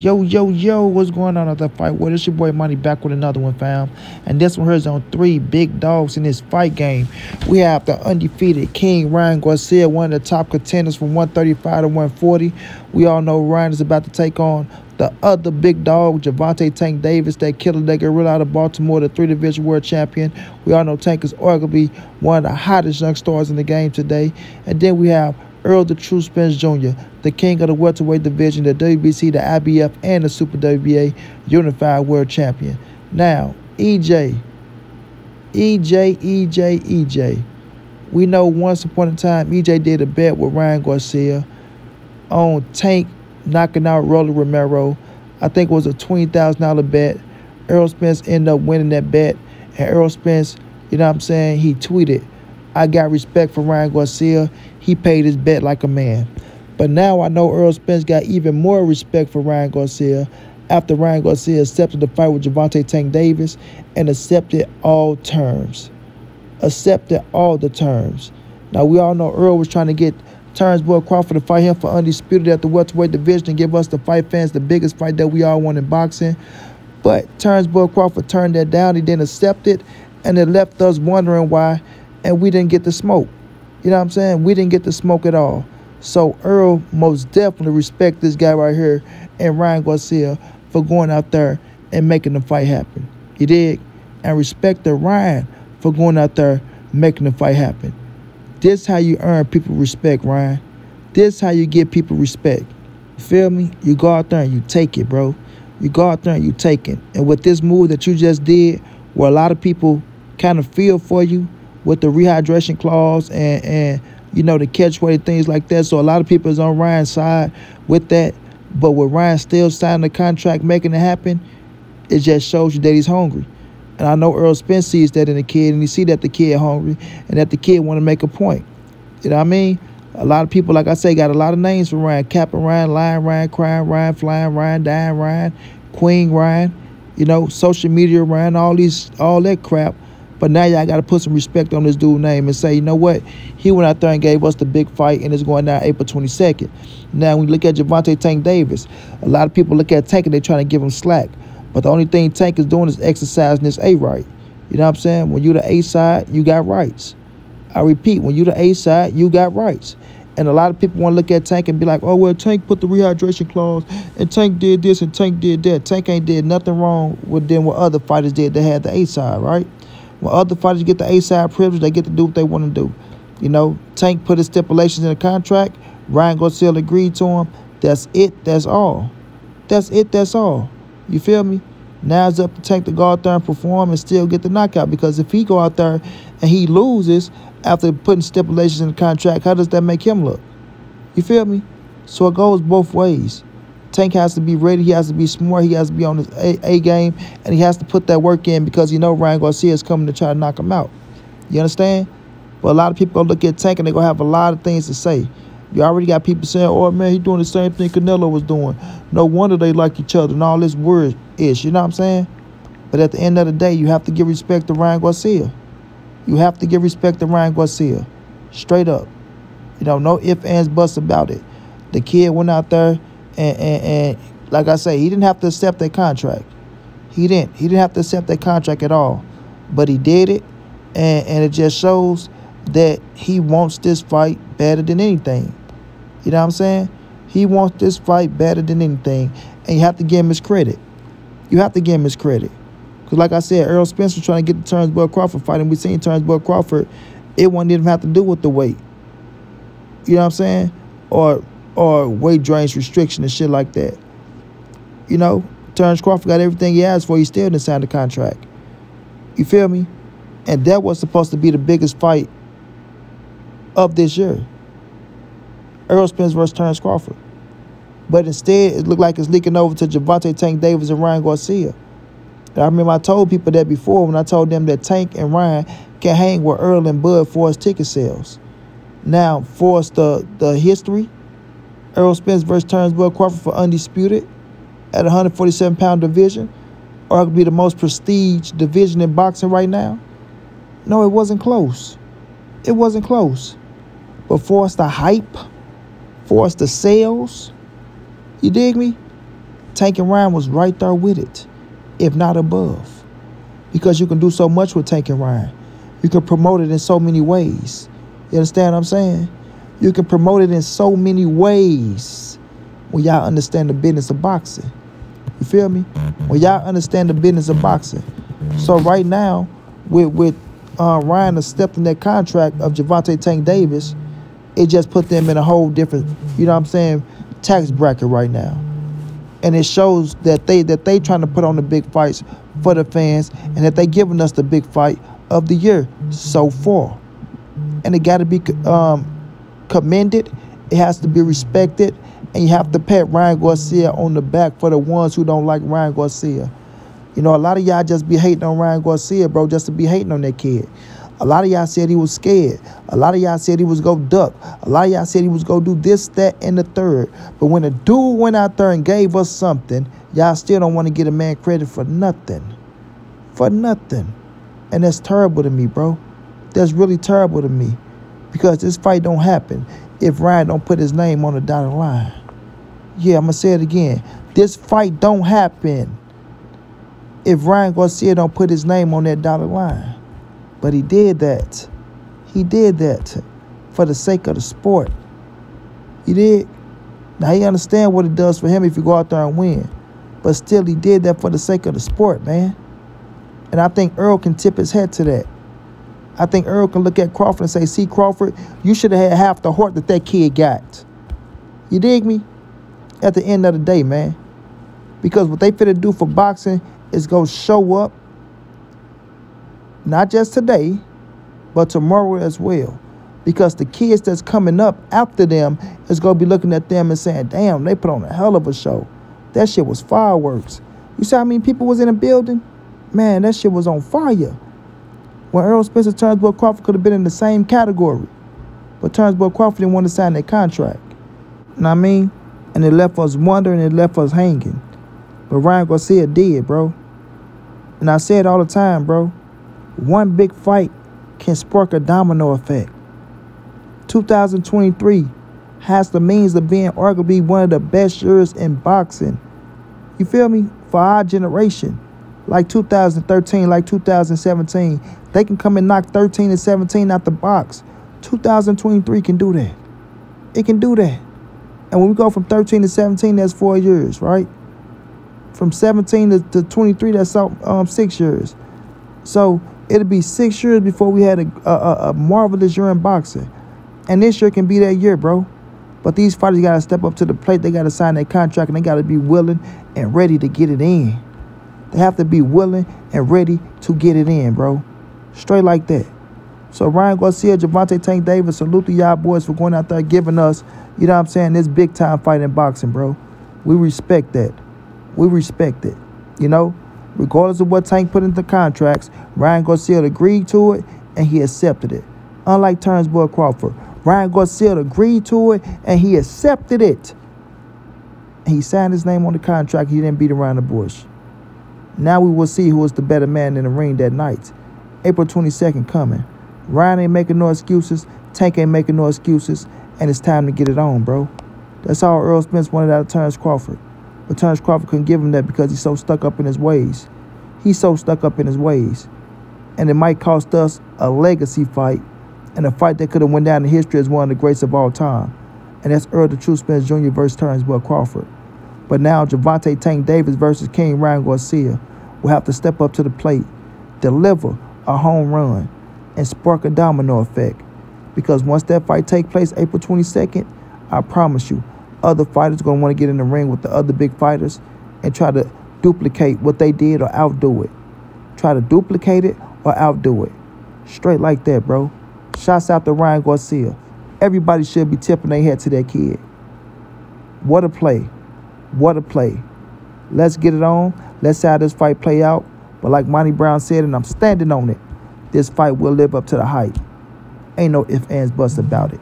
Yo, yo, yo, what's going on at the fight? Well, it's your boy Money back with another one, fam. And this one here is on three big dogs in this fight game. We have the undefeated King Ryan Garcia, one of the top contenders from 135 to 140. We all know Ryan is about to take on the other big dog, Gervonta Tank Davis, that killer that gorilla out of Baltimore, the three-division world champion. We all know Tank is arguably one of the hottest young stars in the game today. And then we have Errol the True Spence Jr., the king of the welterweight division, the WBC, the IBF, and the Super WBA Unified World Champion. Now, EJ. We know once upon a time, EJ did a bet with Ryan Garcia on Tank knocking out Rolly Romero. I think it was a $20,000 bet. Errol Spence ended up winning that bet. And Errol Spence, you know what I'm saying, he tweeted, "I got respect for Ryan Garcia. He paid his bet like a man." But now I know Errol Spence got even more respect for Ryan Garcia after Ryan Garcia accepted the fight with Gervonta Tank Davis and accepted all terms. Accepted all the terms. Now, we all know Errol was trying to get Terrence Crawford to fight him for undisputed at the welterweight division and give us, the fight fans, the biggest fight that we all want in boxing. But Terrence Crawford turned that down. He didn't accept it, and it left us wondering why, and we didn't get the smoke. You know what I'm saying? We didn't get the smoke at all. So Errol most definitely respect this guy right here and Ryan Garcia for going out there and making the fight happen. You dig? And respect the Ryan for going out there making the fight happen. This how you earn people respect, Ryan. This how you give people respect. You feel me? You go out there and you take it, bro. You go out there and you take it. And with this move that you just did, where a lot of people kind of feel for you with the rehydration clause and you know, the catch weight, things like that. So a lot of people is on Ryan's side with that. But with Ryan still signing the contract, making it happen, it just shows you that he's hungry. And I know Errol Spence sees that in the kid, and he see that the kid hungry and that the kid want to make a point. You know what I mean? A lot of people, like I say, got a lot of names for Ryan. Capping Ryan, lying Ryan, crying Ryan, flying Ryan, dying Ryan, Queen Ryan, you know, social media Ryan, all that crap. But now y'all got to put some respect on this dude's name and say, you know what? He went out there and gave us the big fight, and it's going down April 22nd. Now, when you look at Gervonta Tank Davis, a lot of people look at Tank and they're trying to give him slack. But the only thing Tank is doing is exercising his A right. You know what I'm saying? When you the A side, you got rights. I repeat, when you the A side, you got rights. And a lot of people want to look at Tank and be like, oh, well, Tank put the rehydration clause, and Tank did this, and Tank did that. Tank ain't did nothing wrong with them what other fighters did that had the A side, right? When other fighters get the A-side privilege, they get to do what they want to do. You know, Tank put his stipulations in the contract. Ryan Garcia agreed to him. That's it. That's all. That's it. That's all. You feel me? Now it's up to Tank to go out there and perform and still get the knockout. Because if he go out there and he loses after putting stipulations in the contract, how does that make him look? You feel me? So it goes both ways. Tank has to be ready. He has to be smart. He has to be on his A game, and he has to put that work in because you know Ryan Garcia is coming to try to knock him out. You understand? But a lot of people going to look at Tank, and they're going to have a lot of things to say. You already got people saying, oh, man, he's doing the same thing Canelo was doing. No wonder they like each other and all this word-ish. You know what I'm saying? But at the end of the day, you have to give respect to Ryan Garcia. You have to give respect to Ryan Garcia. Straight up. You know, no ifs, ands, buts about it. The kid went out there. And like I say, he didn't have to accept that contract. He didn't have to accept that contract at all. But he did it, and it just shows that he wants this fight better than anything. You know what I'm saying? He wants this fight better than anything. And you have to give him his credit. You have to give him his credit. Because like I said, Errol Spence was trying to get the Terrence Crawford fight, and we seen Terrence Crawford, it wouldn't even have to do with the weight. You know what I'm saying? Or weight drains restriction and shit like that. You know, Terrence Crawford got everything he asked for. He still didn't sign the contract. You feel me? And that was supposed to be the biggest fight of this year. Errol Spence versus Terrence Crawford. But instead, it looked like it's leaking over to Gervonta Tank Davis and Ryan Garcia. And I remember I told people that before when I told them that Tank and Ryan can hang with Errol and Bud for his ticket sales. Now, for us, the history, Errol Spence versus Terrence Crawford for undisputed at 147-pound division, or it could be the most prestige division in boxing right now. No, it wasn't close. It wasn't close. But for us, the hype, for us, the sales, you dig me? Tank and Ryan was right there with it, if not above. Because you can do so much with Tank and Ryan. You can promote it in so many ways. You understand what I'm saying? You can promote it in so many ways when y'all understand the business of boxing. You feel me? When y'all understand the business of boxing. So right now, with Ryan accepting that contract of Gervonta Tank Davis, it just put them in a whole different, you know what I'm saying, tax bracket right now. And it shows that they trying to put on the big fights for the fans, and that they giving us the big fight of the year so far. And it got to be commended. It has to be respected. And you have to pat Ryan Garcia on the back for the ones who don't like Ryan Garcia. You know, a lot of y'all just be hating on Ryan Garcia, bro, just to be hating on that kid. A lot of y'all said he was scared. A lot of y'all said he was go duck. A lot of y'all said he was go do this, that, and the third. But when a dude went out there and gave us something, y'all still don't want to get a man credit for nothing. For nothing. And that's terrible to me, bro. That's really terrible to me. Because this fight don't happen if Ryan don't put his name on the dotted line. Yeah, I'm going to say it again. This fight don't happen if Ryan Garcia don't put his name on that dotted line. But he did that. He did that for the sake of the sport. He did. Now, he understand what it does for him if you go out there and win. But still, he did that for the sake of the sport, man. And I think Errol can tip his head to that. I think Errol can look at Crawford and say, see, Crawford, you should have had half the heart that kid got. You dig me? At the end of the day, man. Because what they finna do for boxing is go show up, not just today, but tomorrow as well. Because the kids that's coming up after them is going to be looking at them and saying, damn, they put on a hell of a show. That shit was fireworks. You see how many people was in the building? Man, that shit was on fire. When Errol Spence and Turnbull Crawford could have been in the same category. But Turnbull Crawford didn't want to sign that contract. You know what I mean? And it left us wondering, it left us hanging. But Ryan Garcia did, bro. And I say it all the time, bro. One big fight can spark a domino effect. 2023 has the means of being arguably one of the best years in boxing. You feel me? For our generation. Like 2013, like 2017. They can come and knock 13 and 17 out the box. 2023 can do that. It can do that. And when we go from 13 to 17, that's 4 years, right? From 17 to 23, that's 6 years. So it'll be 6 years before we had a marvelous year in boxing. And this year can be that year, bro. But these fighters got to step up to the plate. They got to sign their contract, and they got to be willing and ready to get it in. They have to be willing and ready to get it in, bro. Straight like that. So Ryan Garcia, Gervonta Tank Davis, salute to y'all boys for going out there giving us, you know what I'm saying, this big time fight in boxing, bro. We respect that. We respect it. You know, regardless of what Tank put into contracts, Ryan Garcia agreed to it and he accepted it. Unlike Turnbull Crawford, Ryan Garcia agreed to it and he accepted it. And he signed his name on the contract. He didn't beat around the bush. Now we will see who was the better man in the ring that night. April 22nd coming. Ryan ain't making no excuses. Tank ain't making no excuses. And it's time to get it on, bro. That's all Errol Spence wanted out of Terrence Crawford. But Terrence Crawford couldn't give him that because he's so stuck up in his ways. He's so stuck up in his ways. And it might cost us a legacy fight and a fight that could have went down in history as one of the greats of all time. And that's Errol the True Spence Jr. versus Turnbull Crawford. But now Gervonta Tank Davis versus King Ryan Garcia will have to step up to the plate, deliver a home run, and spark a domino effect. Because once that fight takes place April 22nd, I promise you, other fighters are going to want to get in the ring with the other big fighters and try to duplicate what they did or outdo it. Try to duplicate it or outdo it. Straight like that, bro. Shouts out to Ryan Garcia. Everybody should be tipping their head to that kid. What a play. What a play. Let's get it on. Let's see how this fight play out. But like montray-brown said, and I'm standing on it, this fight will live up to the hype. Ain't no ifs, ands, buts about it.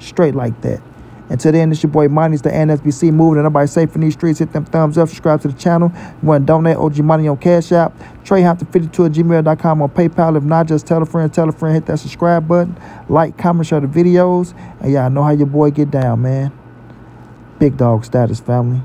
Straight like that. Until then, it's your boy Monty's the NSBC moving. And everybody safe in these streets. Hit them thumbs up. Subscribe to the channel. You want to donate OG Money on Cash App. TreyHampton52@gmail.com on PayPal. If not, just tell a friend. Hit that subscribe button. Like, comment, share the videos. And y'all know how your boy get down, man. Big dog status, family.